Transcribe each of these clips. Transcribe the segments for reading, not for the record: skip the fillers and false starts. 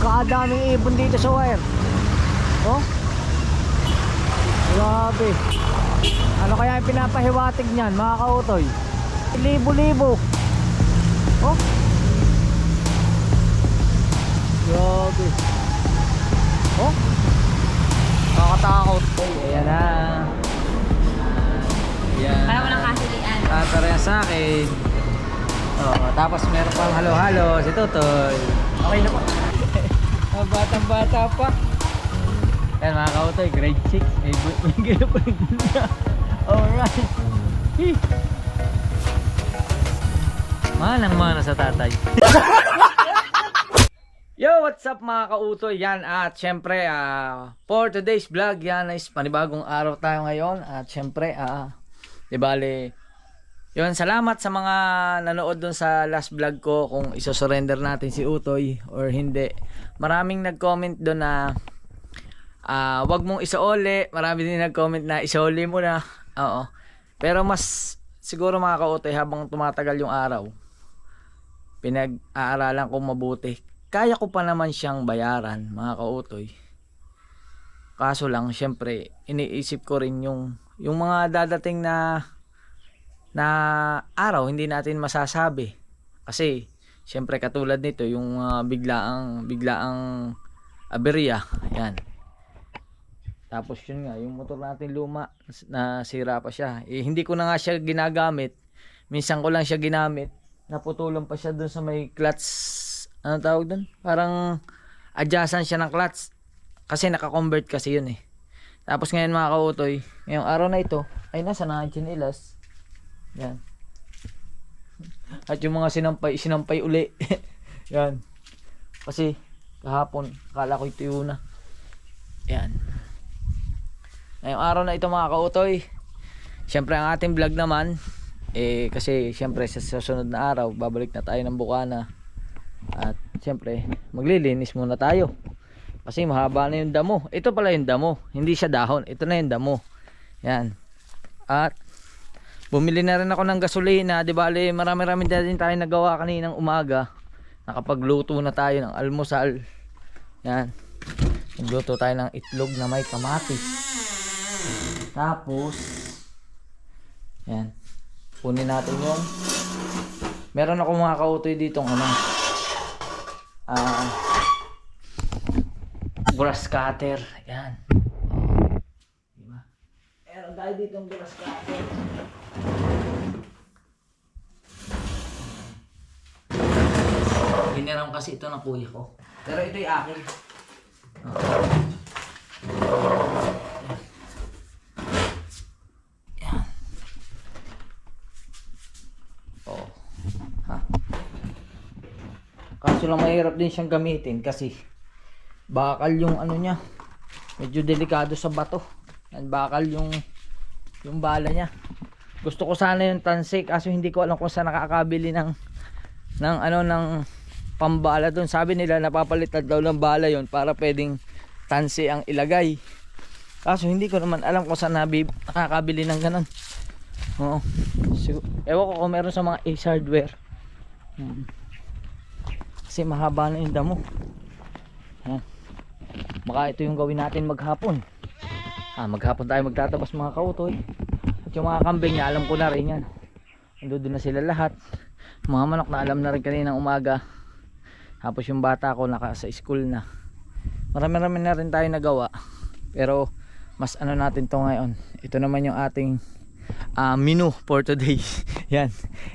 Pagkadaming ibon dito sa wire. Oh. Grabe. Ano kaya yung pinapahiwatig niyan, mga kautoy? Libo-libo. Oh. Grabe. Oh. Nakakatakot. Ayan na. Ayan. Para walang kasilian. Tatara sa akin. Oh, tapos meron pang halo-halo si Totoy. Okay na po. Batang-bata pa. Ayan mga kautoy, grade 6. May gilapin na. Alright. Manang-mana sa tatay. Yo, what's up mga kautoy? Yan at syempre for today's vlog, yan is panibagong araw tayo ngayon. At syempre di bale, yun, salamat sa mga nanood dun sa last vlog ko kung isosurrender natin si Utoy or hindi. Maraming nag-comment dun na wag mong isauli. Marami din nag-comment na isauli mo na. Oo. Pero mas siguro mga kautoy, habang tumatagal yung araw, pinag-aaralan ko mabuti. Kaya ko pa naman siyang bayaran mga kautoy. Kaso lang syempre iniisip ko rin yung mga dadating na araw, hindi natin masasabi. Kasi syempre katulad nito yung biglaang aberya. Yan. Tapos yun nga, yung motor natin luma, nasira pa siya. Hindi ko na nga siya ginagamit. Minsan ko lang siya ginamit. Naputulan pa siya dun sa may clutch. Ano tawag dun? Parang adjacent siya ng clutch. Kasi naka-convert kasi yun eh. Tapos ngayon mga kautoy, ngayong araw na ito, ay nasa na chinelas. Yan. At yung mga sinampay uli. Yan. Kasi kahapon, akala ko ito yun na. Yan. Ngayong araw na ito mga kautoy, syempre ang ating vlog naman kasi syempre sa susunod na araw babalik na tayo ng Bukana. At syempre maglilinis muna tayo kasi mahaba na yung damo. Ito pala yung damo, hindi siya dahon, ito na yung damo. Yan. At bumili na rin ako ng gasolina. Di bale marami-rami din tayo nagawa kaninang umaga. Nakapagluto na tayo ng almusal. Yan. Nagluto tayo ng itlog na may kamatis. Tapos yan, kunin natin yung meron ako mga kautoy ditong grass cutter. Yan. Diba? Meron tayo ditong grass cutter. Hiniram kasi ito ng kuya ko, pero ito'y akin. Kaso lang mahirap din siyang gamitin kasi bakal yung niya, medyo delikado sa bato. Yan, bakal yung bala niya. Gusto ko sana yung tansik kaso hindi ko alam kung saan nakakabili ng pambala doon. Sabi nila napapalitan daw ng bala yon para pwedeng tansi ang ilagay. Kaso hindi ko naman alam kung saan nakakabili ng ganun. Oo. Ewan ko kung meron sa mga Ace Hardware. Kasi mahaba na yung damo. Baka ito yung gawin natin maghapon. Maghapon tayo magtatabas mga kautoy. At yung mga kambing na alam ko na rin yan. Doon na sila lahat. Mga manok na alam na rin kaninang umaga. Tapos yung bata ko naka sa school na. Marami-rami na rin tayo nagawa. Pero mas natin to ngayon. Ito naman yung ating menu for today. Yan.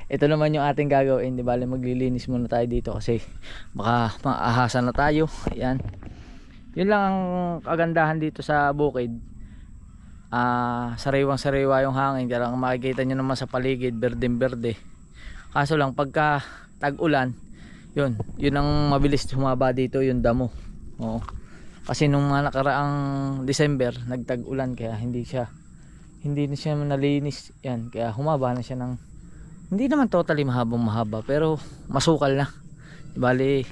Ito naman yung ating gagawin. Di bale maglilinis muna tayo dito kasi baka maahasan na tayo. Yan. Yun lang ang kagandahan dito sa bukid. Sariwang-sariwa yung hangin. Kaya lang makikita nyo naman sa paligid, berdeng-berde. Kaso lang pagka tag-ulan, yun ang mabilis humaba dito, yung damo. Oo. Kasi nung mga nakaraang December, nagtag-ulan kaya hindi na siya nalinis. Yan, kaya humaba na siya ng hindi naman totally mahaba pero masukal na. Bali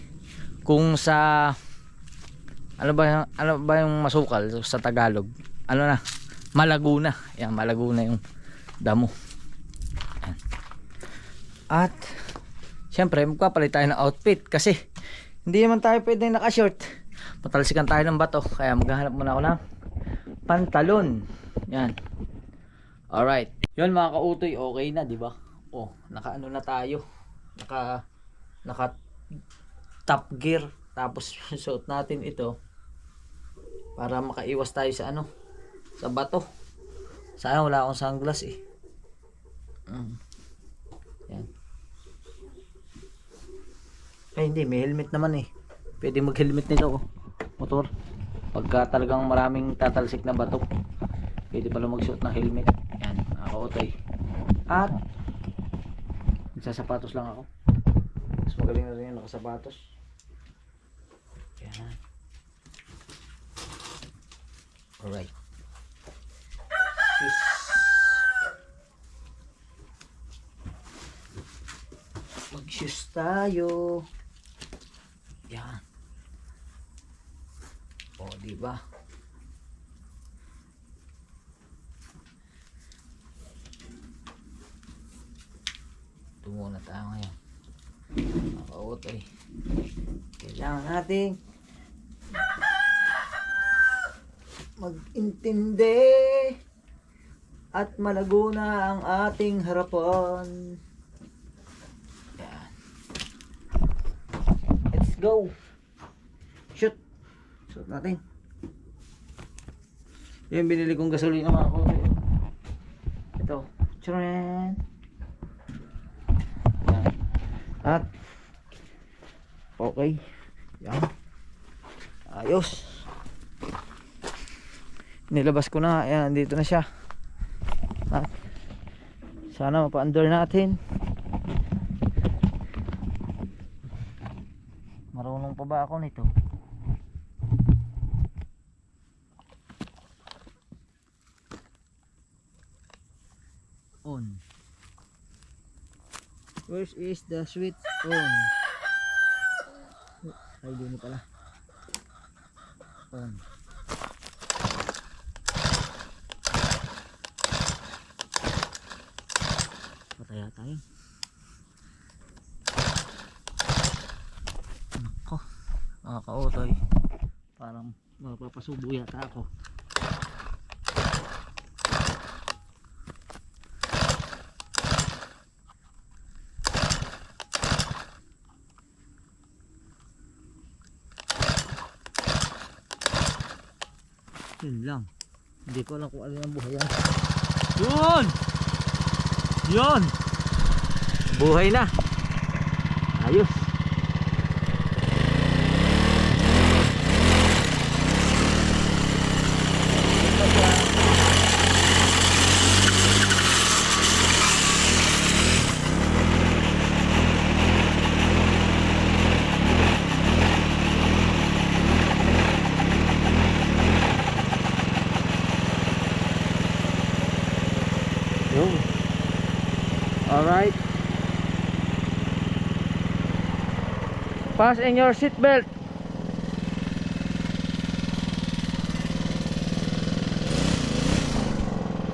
kung sa ano ba yung masukal sa Tagalog? Malago na. Yan, malago na yung damo. Yan. At syempre magpapalit tayo ng outfit kasi Hindi naman tayo pwedeng naka-short. Patalsikan tayo ng bato. Kaya maghahanap muna ako ng pantalon. Yan. Alright. Yun mga kautoy, okay na, di ba? Oh, naka-ano na tayo. Naka top gear. Tapos suot natin ito para makaiwas tayo sa ano, sa bato. Sayang wala akong sunglass eh. Yan. Ay hindi, may helmet naman eh. Pwede mag-helmet nito oh. Motor. Pagka talagang maraming tatalsik na bato, pwede pala magsuot ng helmet. Yan, nakaka-utay. At nagsasapatos lang ako. Mas magaling na rin yung nakasapatos. Yan. Alright. Shoes. Mag-shoes tayo. Yan. O, diba? Ito muna tayo ngayon. Nakakautay. Kailangan natin mag-intindi at malago na ang ating harapan. Yan. Let's go. Shoot. Shoot natin. Yan binili kong gasolina mga kote. Ito. Tcharan. Yan. At okay. Yan. Ayos. Nilabas ko na. Ayan, dito na siya. At sana mapa-under natin. Marunong pa ba ako nito? On. Where is the switch on? Ay, dito pala. On. Pataya tayo. Nako, nakaka-utoy. Parang mapapasubo yata ako. Yun lang. Hindi ko alam kung alin ang buhay yan. Yun! Yun! Buhay na! Ayos! Alright. Fasten your seat belt.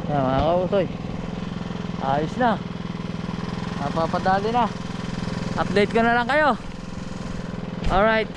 Yan mga kautoy. Ayos na. Napapadali na. Update ko na lang kayo. Alright.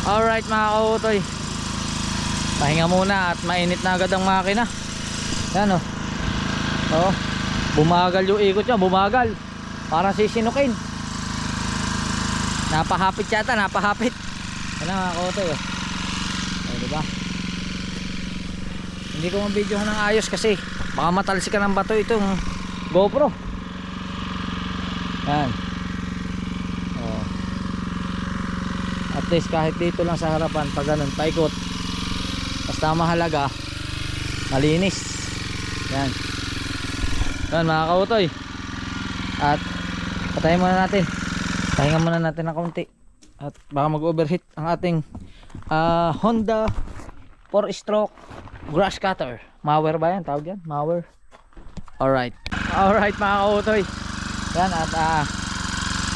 Alright mga kautoy, pahinga muna at mainit na agad ang makina. Yan oh. Oh, bumagal yung ikot niya, bumagal. Parang sisinukin. Napahapit yata, napahapit. Yan na mga kautoy oh. Oh, diba? Hindi ko mabidyohan ng ayos kasi baka matalsikan ng bato itong GoPro. Yan. Oh. At least kahit dito lang sa harapan, pag ganun, paikot. Basta mahalaga, malinis. Yan. Yan mga kautoy. At patayin muna natin. Pahinga muna natin ng kaunti. At baka mag-overheat ang ating Honda 4-stroke grass cutter. Mower ba yan? Tawag yan? Mower. Alright. Alright mga kautoy. Yan at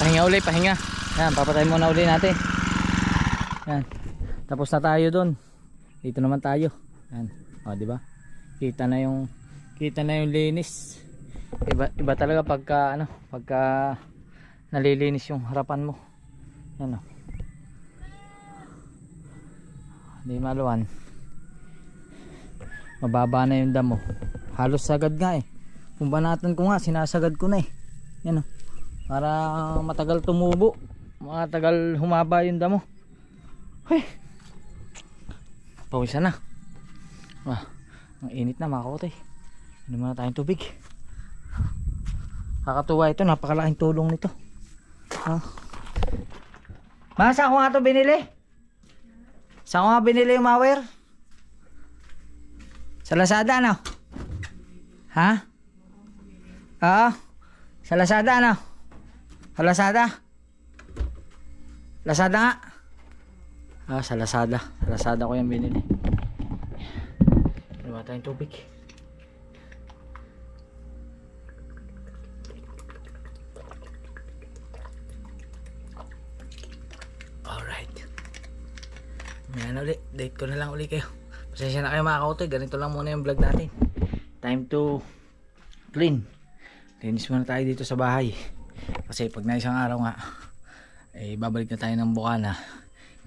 pahinga uli, pahinga. Yan, papatayin muna uli natin. Yan. Tapos na tayo doon. Dito naman tayo. Yan. O, di ba? Kita na yung linis. Iba talaga pagka nalilinis yung harapan mo. Yan o. Hindi maluwan. Mababa na yung damo. Halos sagad nga eh. Kung banatan ko nga, sinasagad ko na eh. Yan o. Para matagal tumubo. Matagal humaba yung damo. Hoy. Pawisan na. Ang init na mga kautoy. Hindi muna tayong tubig. Kakatuwa ito, napakalaking tulong nito. Saan ko nga ito binili? Saan ko nga binili yung mower? Sa Lazada ano? Ha? Oo. Sa Lazada ano? Sa Lazada? Lazada nga. Sa Lazada. Sa Lazada ko yung binili. Wala tayong tubig. Alright. Yan ulit. Date ko na lang ulit kayo. Pasensya na kayo mga kautoy. Ganito lang muna yung vlog natin. Time to clean. Linis muna tayo dito sa bahay. Kasi pag na isang araw nga, babalik na tayo ng Bukana.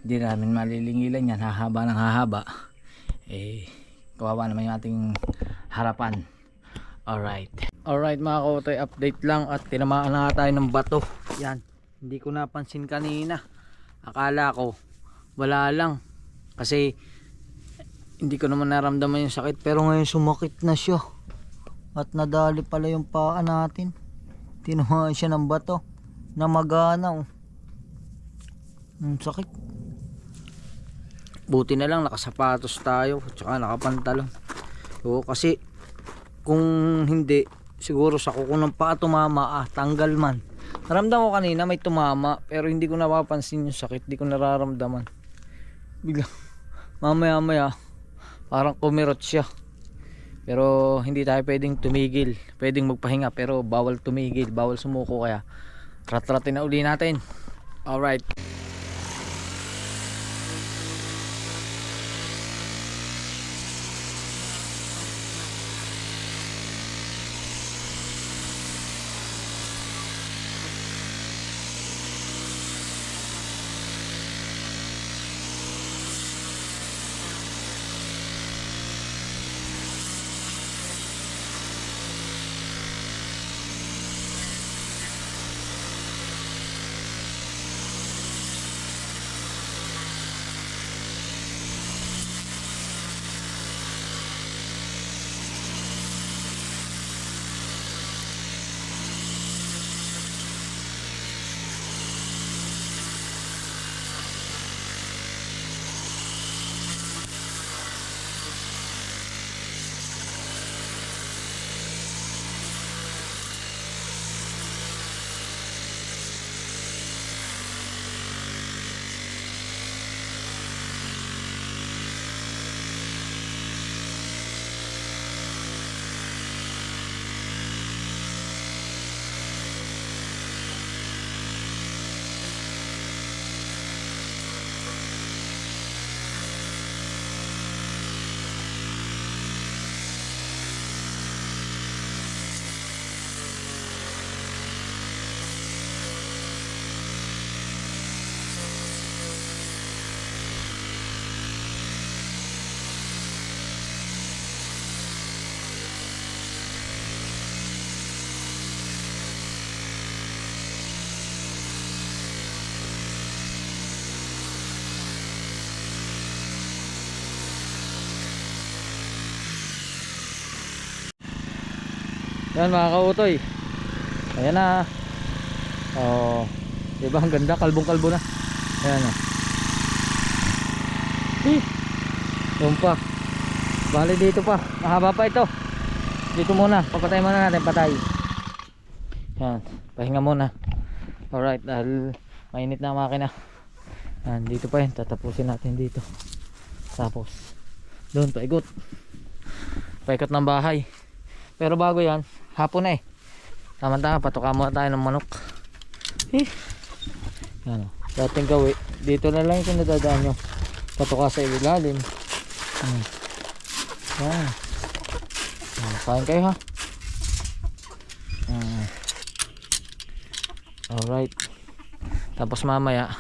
Hindi namin malilingilan yan, hahaba ng hahaba. Kawawa naman yung ating harapan. Alright mga kautoy, update lang. At tinamaan na tayo ng bato. Yan, hindi ko napansin kanina. Akala ko wala lang, kasi hindi ko naman naramdaman yung sakit. Pero ngayon sumakit na siya. At nadali pala yung paa natin. Tinamaan siya ng bato. Namagana oh. Sakit. Buti na lang nakasapatos tayo tsaka nakapantalon. Oo, kasi kung hindi siguro sa kuko ng paa tumama, tanggal man. Naramdaman ko kanina may tumama pero hindi ko napapansin yung sakit, hindi ko nararamdaman. Bigla maya parang kumirot siya. Pero hindi tayo pwedeng tumigil. Pwedeng magpahinga pero bawal tumigil, bawal sumuko, kaya rat-ratin na uli natin. Alright. Yan mga kautoy. Ayan na. Oh, diba ang ganda, kalbong-kalbo na. Ayan na. Yung pa. Bali dito pa. Mahaba pa ito. Dito muna. Papatay muna natin. Patay. Yan. Pahinga muna. Alright. Dahil mainit na ang makina. Yan. Dito pa yun. Tatapusin natin dito. Tapos doon paikot. Paikot ng bahay. Pero bago yan, hapon na eh. Tama-tama. Patuka muna tayo ng manok. Yan. Dating gawi. Dito na lang yung nadadaan nyo. Patuka sa ilalim. Yan. Kain kayo ha. Alright. Tapos mamaya,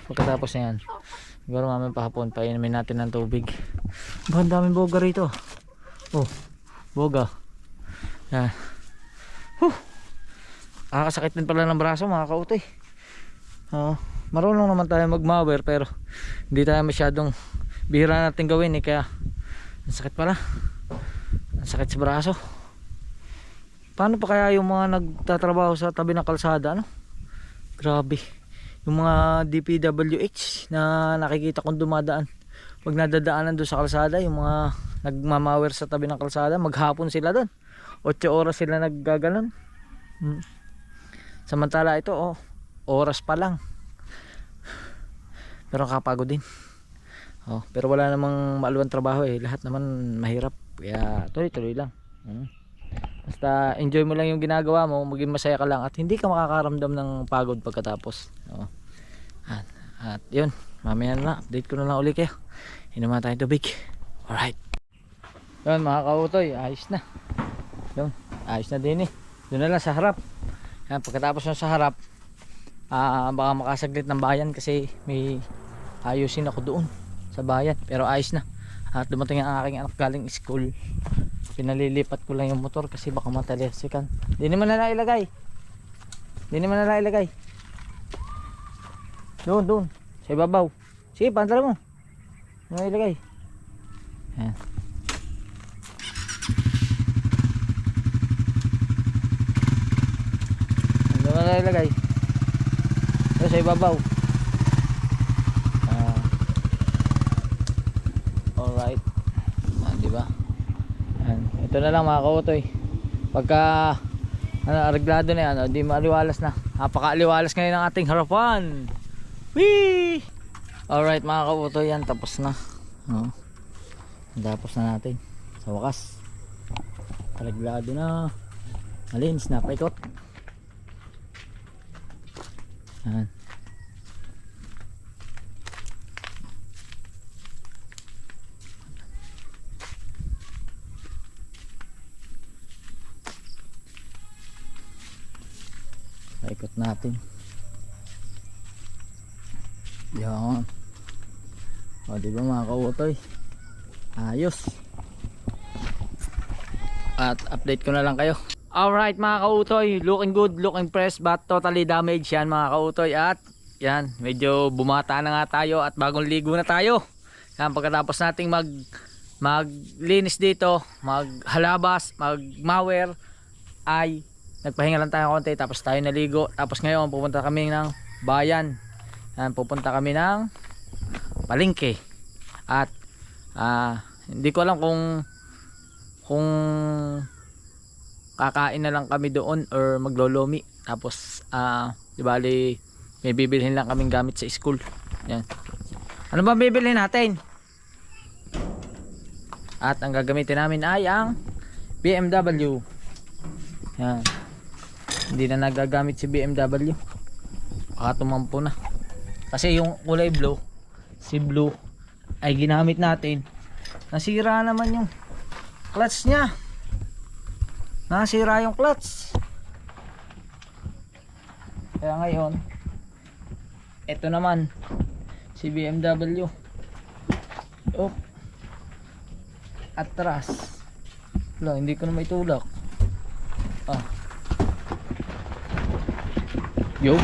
pagkatapos na yan, siguro mamaya pahapon painumin natin ng tubig. Ang daming boga rito. Oh, boga. Yan. Nakakasakit din pala ng braso mga kautoy. Marunong naman tayo mag-mower pero hindi tayo masyadong, bihira natin gawin eh, kaya ang sakit pala. Ang sakit sa braso. Paano pa kaya yung mga nagtatrabaho sa tabi ng kalsada, ano? Grabe. Yung mga DPWH na nakikita kong dumadaan, pag nadadaanan doon sa kalsada, yung mga nagmamawer sa tabi ng kalsada, maghapon sila doon. 8 oras sila naggaganon. Samantala ito, oras pa lang. Pero kapagod din. Pero wala namang maaluang trabaho eh. Lahat naman mahirap. Kaya tuloy-tuloy lang. Basta enjoy mo lang yung ginagawa mo, maging masaya ka lang at hindi ka makakaramdam ng pagod pagkatapos. At yun, mamaya na, update ko na lang ulit kayo. Inuman tayong tubig. Alright. Yun mga kautoy, ayos na. Yun, ayos na din eh. Doon na lang sa harap. Yan, pagkatapos na sa harap, baka makasaglit ng bayan kasi may ayusin ako doon sa bayan. Pero ayos na. At dumating ang aking anak galing school. Pinalilipat ko lang yung motor kasi baka matalesikan. Di naman na nailagay. Doon. Sa ibabaw. Sige, pantala mo. Nailagay. Yan. Doon na nailagay. Doon sa ibabaw. Alright. Diba? Ito na lang mga kautoy. Pagka areglado na yan, di maaliwalas na. Napakaaliwalas ngayon ang ating harapan. Whee! Alright mga kautoy, yan tapos na. Tapos na natin. Sa wakas, areglado na. Malinis na, paikot. Yan. Ikot natin. Yan. Diba mga kautoy, ayos. At update ko na lang kayo. Alright mga kautoy, looking good, looking fresh but totally damaged yan mga kautoy. At yan, medyo bumata na nga tayo at bagong ligo na tayo. Yan, pagkatapos nating maglinis dito, maghalabas, magmower, ay nagpahinga lang tayo konti tapos tayo naligo. Tapos ngayon pupunta kami ng bayan. Yan, pupunta kami ng palengke. At hindi ko alam kung kakain na lang kami doon or maglolomi. Tapos di bali may bibilhin lang kaming gamit sa school. Yan. Ano ba bibilhin natin? At ang gagamitin namin ay ang BMW. Yan. Hindi na nagagamit si BMW. Baka tumampo na. Kasi yung kulay blue, si blue ay ginamit natin. Nasira naman yung clutch niya. Nasira yung clutch. Kaya ngayon, ito naman si BMW. Atras. Wala, hindi ko na may tulak. Yo.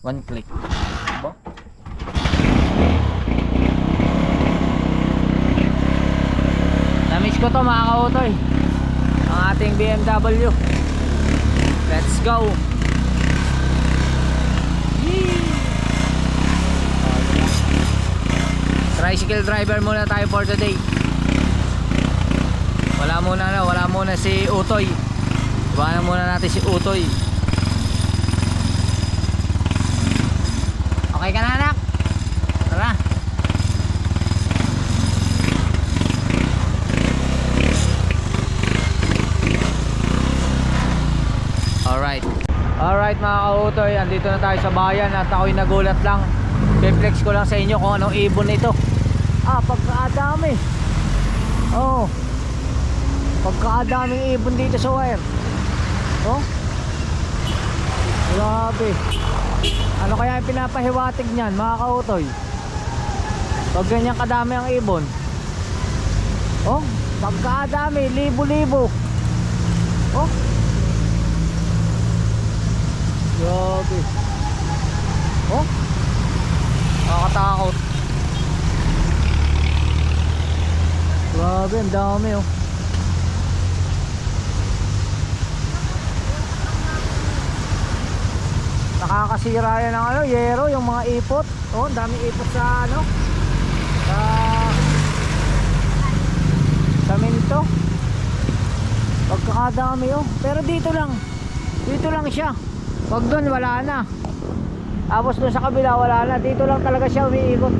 One click. Diba? ko to mga kautoy, ang ating BMW. Let's go. Yee! Tricycle driver muna tayo for today. Wala muna si Utoy. Iwanan muna natin si Utoy. Okay ka na, anak? Tara. Alright mga kautoy, andito na tayo sa bayan at ako'y nagulat lang. Reflex ko lang sa inyo kung anong ibon nito. Pagkaadami. Oh, pagkaadaming ibon dito sa wire. Oh, grabe. Ano kaya yung pinapahiwatig niyan mga kautoy? Pag ganyan kadami ang ibon. Oh, pagkaadami, libo-libo. Oh, grabe. Oh, nakakatakot. Grabe, ang dami oh. Nakakasira yan ng ano, yero, yung mga ipot. Oh, ang dami ipot sa ano, sa minto. Pagkakadami oh. Pero dito lang siya. Pag doon wala na. Tapos doon sa kabila wala na. Dito lang talaga siya umiikot.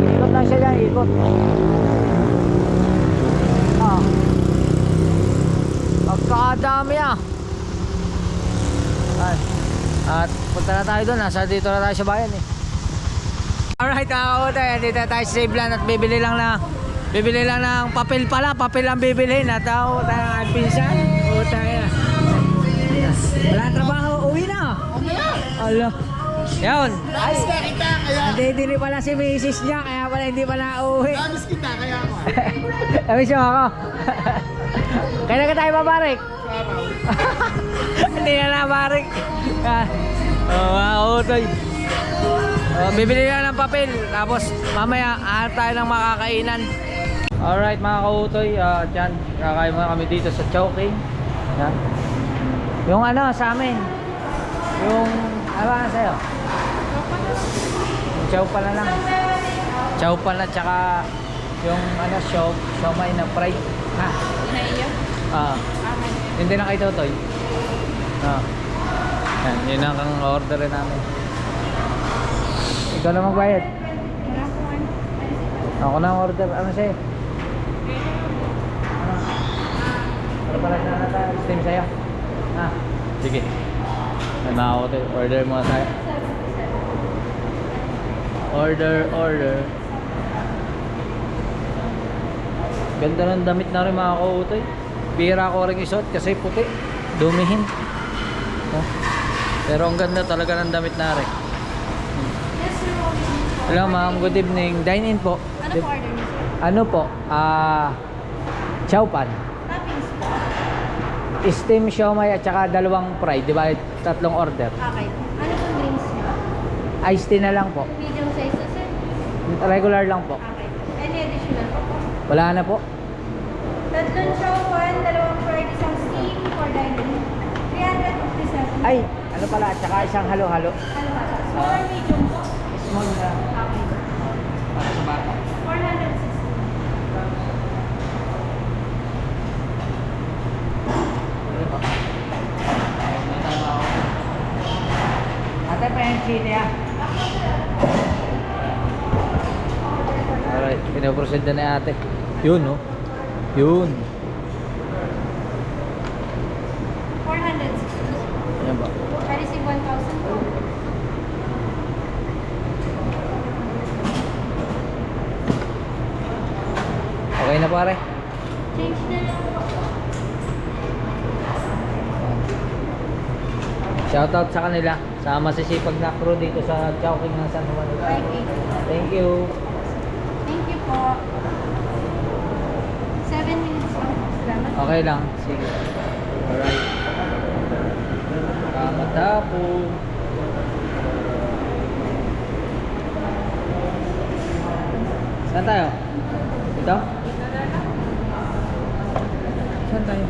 Ikot lang siya dyan, ikot. Pagkakadami ah. At punta na tayo doon. Nasa dito na tayo sa bayan eh. Alright mga kautoy, dito tayo sa Save-Land at bibili lang ng papel pala. Papel ang bibilhin. At tayo ang pinsan. Wala trabaho, uwi na. Allah. Yun. Namiss ka kita kaya. Hindi pala si misis niya, kaya pala hindi pala uuwi. Namiss kita kaya ako. Namiss mo ako. Kailan ka tayo babarik? Araw. Hindi na nabarik. Mga utoy. Bibili na ng papel. Tapos mamaya hanap tayo ng makakainan. Alright mga kautoy, dyan kakain muna kami dito sa Chowking. Yan. Yung ano sa amin, yung ano ba sa'yo? Yung chow pala lang. Chow pala tsaka yung ano siomay na fried. Ha? Hindi na kay Totoy. Yan, yun ang orderin namin. Ikaw na magbayad. Ako na ang order. Ano sa'yo? Ano pala na tayo? Steam sa'yo? Sige. Order mo tayo. Order. Ganda ng damit na rin mga kautoy. Bira ko rin isuot kasi puti. Dumihin. Pero ang ganda talaga ng damit na rin. Hello ma'am, good evening. Dine in po. Ano po order niyo, sir? Ano po? Chow pan. Toppings po. Steam siomay at saka dalawang fried, di ba? Tatlong order. Okay. Ano pong drinks niyo? Iced tea na lang po. Medium size na, sir? Regular lang po. Okay. Any additional po? Wala na po. Tatlong chowan, dalawang fried, isang steam, for dining. 357. Ay, ano pala? At saka isang halo-halo. Ano ba? Small or medium po? Small na. Okay. Para sa bata. 460. Ate, pa yung chili ah. Alright, pinaproceed na ni ate. Yun no? Yun. 460. Ayan ba? I receive 1,000 po. Okay na pare? Change na lang po. Shoutout sa kanila. Sa masisipag na crew dito sa Chowking ng San Juan. 580. Thank you. Thank you po. 7 minutes lang. Salamat. Okay lang. Sige. Alright. Kamatapon. Saan tayo? Ito? Saan tayo?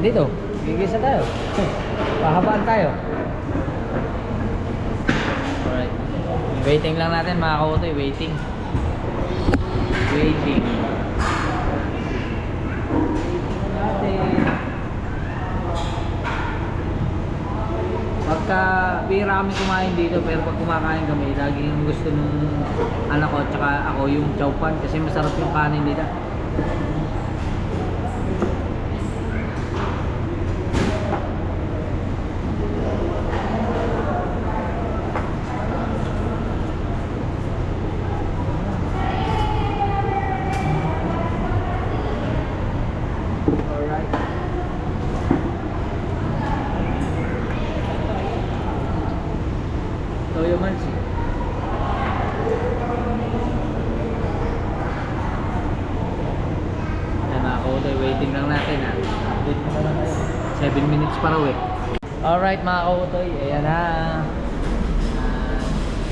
Dito. Gigisa tayo. Pahabaan tayo. Alright. Waiting lang natin mga kautoy. Waiting. Waiting. Pagka bira kami kumain dito, pero pag kumakain kami, laging gusto nung anak ko at saka ako yung chow pan kasi masarap yung kanin nila. Toyo Mansi. Yan mga kautoy, waiting lang natin ha. Update mo na lang tayo. 7 minutes pa raw eh. Alright mga kautoy, ayan na.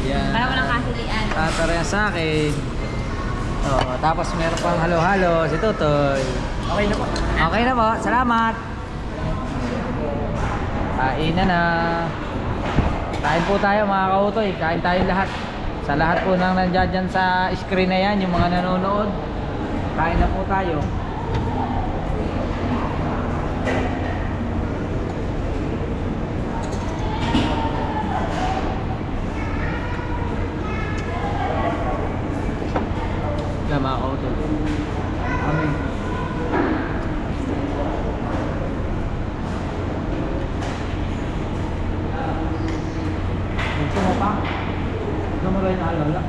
Yan. Para walang kahilian. Tataraya sa akin. Oh, tapos meron pang halo-halo si Tutoy. Okay na po. Okay na po, salamat. Kain na. Kain po tayo mga kautoy, kain tayo lahat. Sa lahat po nang nandiyan dyan sa screen na yan, yung mga nanonood. Kain na po tayo. Yan mga kautoy. Amin. Gusto mo pa? Gusto mo rin na alala?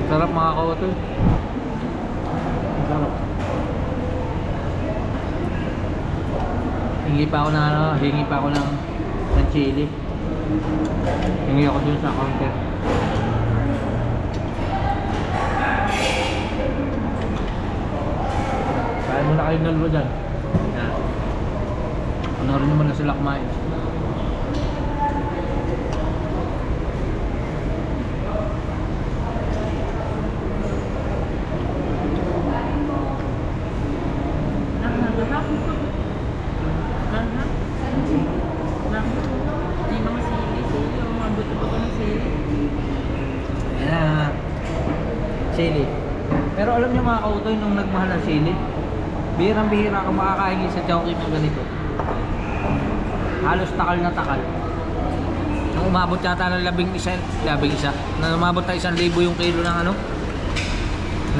Sarap mga kautoy. Sarap. Hingi pa ako ng chili. Hingi ako dun sa counter. Kain muna kayong dalawa dyan. Yan. Panorin naman na sila kumain. Sili. Pero alam niyo mga kautoy, nung nagmahal ng sili, bihirang-bihira kang makakain sa Chowking ng ganito. Halos takal na takal. Nung umabot yata ng labing isa, na umabot na 1,000 yung kilo ng ano,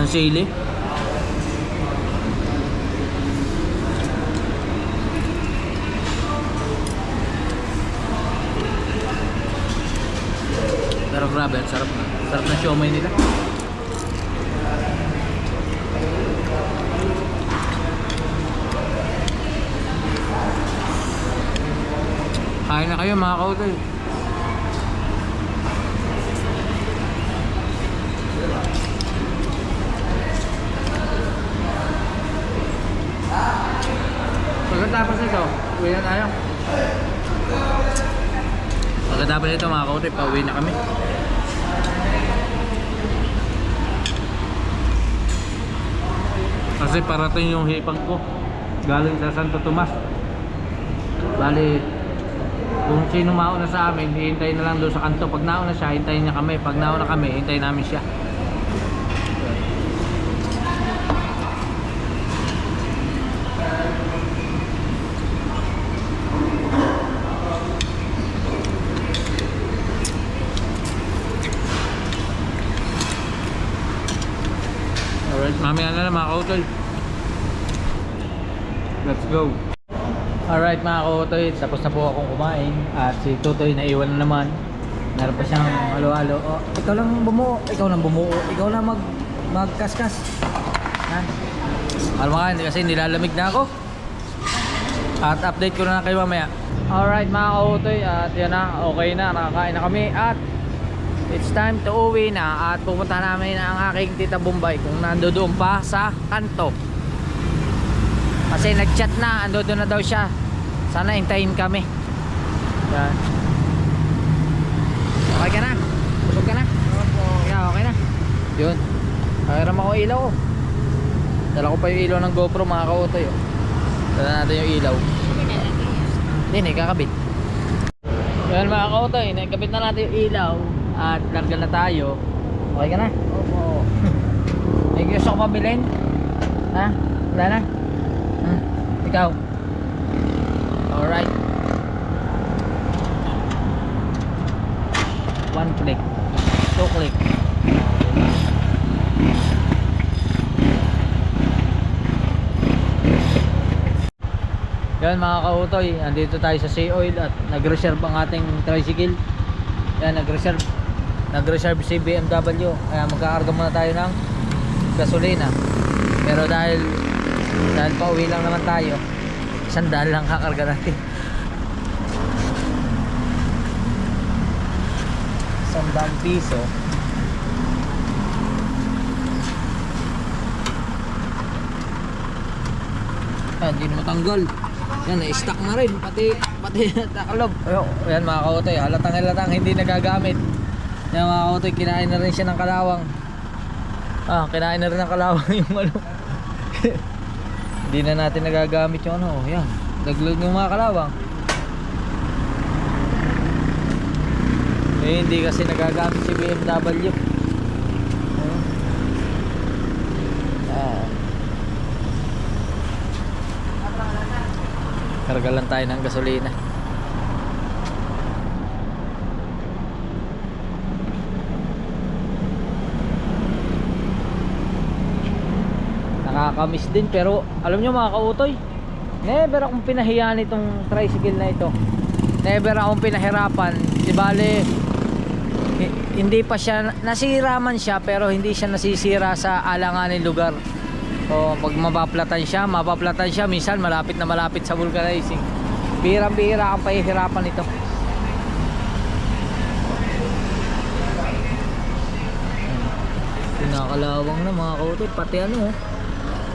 ng sili. Pero grabe, sarap na. Sarap na siomay nila. Kain na kayo mga kautoy. Pagkatapos nito, uwi na tayo. Pagkatapos nito mga kautoy, pauwi na kami. Kasi parating yung hipag ko galing sa Santo Tomas. Bali, kung sino mauna sa amin, hihintayin na lang doon sa kanto. Pag nauna siya, hintayin niya kami. Pag nauna kami, hintayin namin siya. Alright, mamaya na lang mga kautoy. Let's go. Alright mga kautoy, tapos na po akong kumain. At si Tutoy naiwan na naman. Meron pa siyang halo-halo. Oh, ikaw lang bumuo, ikaw lang magkaskas. Yan. Alam mo ka, kasi nilalamig na ako. At update ko na kayo mamaya. Alright mga kautoy, at yan na, okay na, nakakain na kami. At it's time to uwi na. At pupunta namin ang aking tita Bombay kung nando doon pa sa kanto. Kasi nag-chat na, ando doon na daw siya. Sana hintayin kami. Yan. Okay ka na? Busog ka na? Okay na? Yun. Kairam ako ilaw ko. Dala ko pa yung ilaw ng GoPro mga kautoy. Dala natin yung ilaw. Hindi, kakabit. Yan mga kautoy, nakabit na natin yung ilaw. At larga na tayo. Okay ka na? Opo. May gusto ko pabilin? Ha? Wala na? Ikaw? Alright. 1 click, 2 click. Yan mga kautoy, andito tayo sa Sea Oil at nag-reserve ang ating tricycle. Yan, nag-reserve si BMW. Kaya magkakarga muna tayo ng gasolina. Pero dahil pauwi lang naman tayo, 100 lang kakarga natin. 100 piso. Yan, hindi na matanggal. Yan, na-stack na rin. Pati nakalob. Yan mga kautoy, halatang hindi nagagamit. Yan mga kautoy, kinain na rin siya ng kalawang. Kinain na rin ng kalawang yung ano. Hindi na natin nagagamit yung ano. Yan, daglag ng mga kalawang. Hindi kasi nagagamit si BMW. Karga lang tayo ng gasolina. Nakakamiss din, pero alam nyo mga kautoy, never akong pinahiyaan itong tricycle na ito. Never akong pinahirapan. Di bale, hindi pa siya, nasira man siya, pero hindi siya nasisira sa alanganin lugar. So pag mapaplatan siya, minsan malapit na malapit sa vulcanizing. Bihirang-bihira ang pahihirapan ito. Pinakalawang na mga kautoy, pati ano,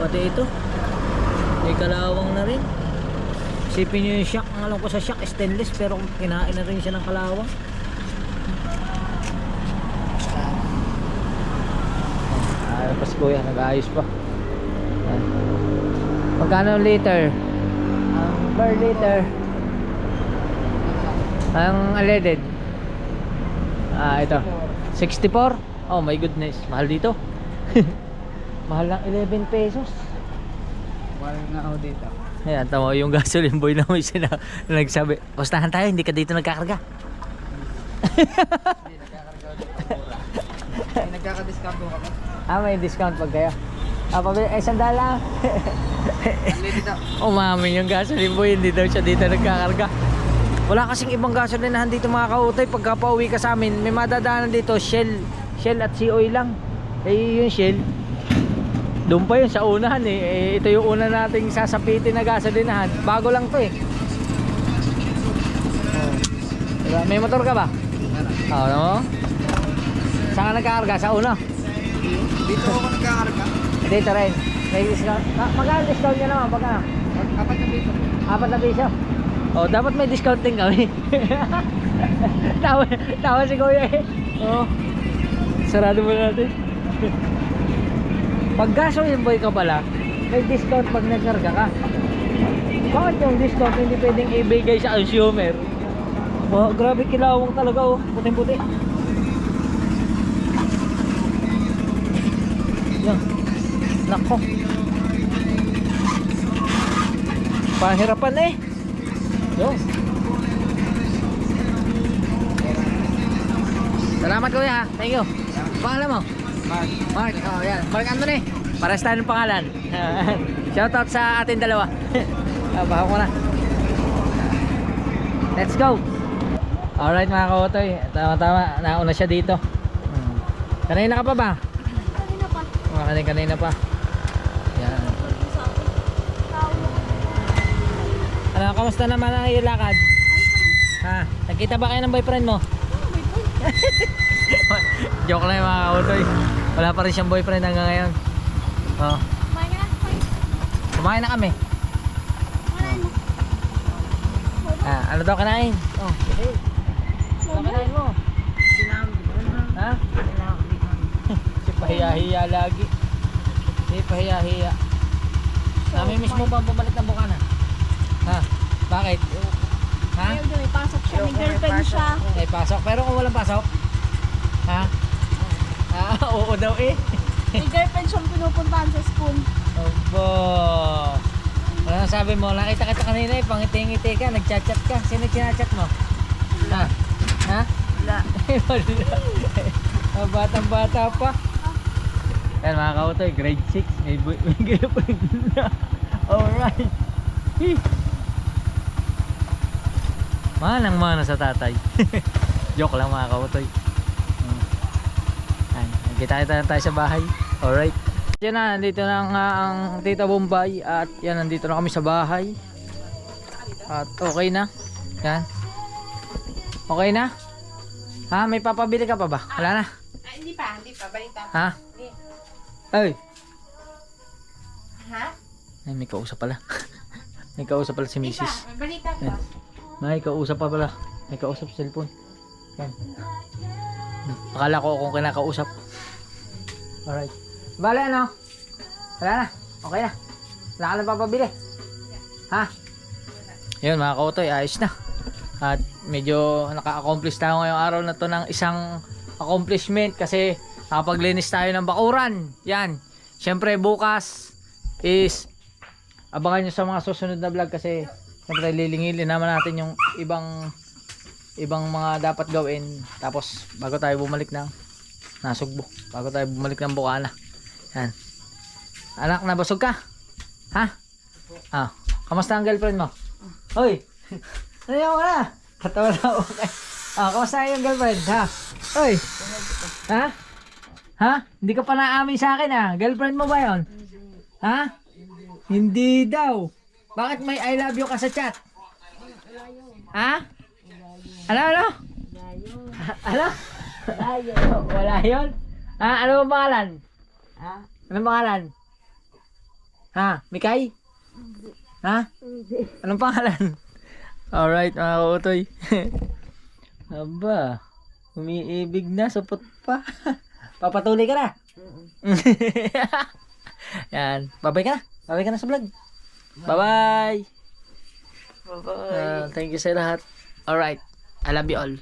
pati ito may kalawang na rin. Isipin nyo yung shock, ang alam ko sa shock stainless, pero kinain na rin siya ng kalawang. Pas kuya, nag-aayos pa. Magkano liter? Per liter. Ang unleaded. Ito. 64? Oh my goodness, mahal dito. Mahal lang 11 pesos. Mahal nga ako dito. Ayan, tama yung gasoline boy na may nagsabi, pustahan tayo, hindi ka dito nagkakarga. Hindi nagkakarga dito mura. May nagkaka-discount ko kami. May discount pag kayo. Pabili, sandal lang. Umamin yung gasoline boy, hindi daw siya dito nagkakarga. Wala kasing ibang gasolinahan dito mga kautoy. Pagka pauwi ka sa amin, may madadaanan dito Shell at Sea Oil lang. Yung Shell, doon pa yun sa unahan ito yung una nating sasapitin na gasolinahan. Bago lang to Diba? May motor ka ba? Oo, no? Saan ka nagkakarga? Sa una? Dito ako nagkakarga. Dito rin. May discount. Magkano discount nyo naman? Pagka 4 na piso. 4 na piso? Oh, dapat may discount din kami. tawa si kuya Oh. Sarado mo natin. Pag gasoline boy ka pala, may discount pag nagkarga ka. Bakit yung discount hindi pwedeng ibigay sa consumer? Oh, grabe kilawang talaga puting-puti. Yan. Nako. Pahirapan Yo. Salamat kuya. Thank you. Pangalan mo? Mark. Oh, yan. Mark Anthony. Pares tayo ng pangalan. Shoutout sa ating dalawa. Bahaw ko na. Let's go. Alright mga kautoy. Tama-tama. Nauna siya dito. Kanina ka pa ba? Kanina pa. Yan. Ano, kamusta naman ang iyong lakad? Ha? Nagkita ba kayo ng boyfriend mo? Joke lang yung mga kautoy. Wala pa rin siyang boyfriend hanggang ngayon. Oh. Kumain na kami. Ano daw kinain? Oh, sige. Ano kinain mo? Ha? Si pahiya-hiya lagi. Si pahiya-hiya. Namimiss mo ba bumalik ng Bukana? Ha? Bakit? Ha? Ayaw doon, may pasok siya. May girlfriend siya. May pasok. Pero kung walang pasok? Ha? Oo daw eh. May girlfriend siyang pinupuntahan sa school. Opo. Wala na sabi mo, nakita kita kanina eh, pangiti-ngiti ka, nagchat-chat ka. Sino kinachat mo? Ha? Ha? Wala. Wala. Batang-bata pa. Yan mga kautoy, grade 6. May girlfriend na. Alright. Manang-mana sa tatay. Joke lang mga kautoy. Nagkita-kita tayo sa bahay. Alright. Yan na, nandito na ang Tita Bombay. At yan, nandito na kami sa bahay. At okay na. Yan. Okay na? Ha? May papabili ka pa ba? Wala na? Hindi pa. Balita pa. Ha? Ay! Ha? Ay, may kausap pala. May kausap pala si Mrs. May balita Yan. May kausap pa pala. May kausap sa cellphone. Yan. Akala ko kung kinakausap. Alright. Bale ano? Wala na. Okay na. Wala ka na papabili. Ha? Yun mga kautoy, ayos na. At medyo naka-accomplish tayo ngayong araw na to ng isang accomplishment kasi nakapaglinis tayo ng bakuran. Yan. Siyempre bukas is abangan nyo sa mga susunod na vlog kasi siyempre lilingilin naman natin yung ibang mga dapat gawin. Tapos bago tayo bumalik ng Nasugbo. Bago tayo bumalik ng Bukana. Yan. Anak, nabusog ka? Ha? Kamusta ang girlfriend mo? Hoy! Ano ka na? Katawa na ako. Kamusta yung girlfriend? Ha? Hoy! Ha? Ha? Hindi ka pa naamin sa akin ha? Girlfriend mo ba yon? Ha? Hindi daw. Bakit may I love you ka sa chat? Ha? Ano? Ano? Wala yun? Ano bang pangalan? Anong pangalan? Ha? Mikay? Ha? Anong pangalan? Alright mga kautoy. Aba, umiibig na, supot pa. Papatuloy ka na? Yan, babay ka na. Babay ka na sa vlog. Bye bye. Thank you sa lahat. Alright, I love you all.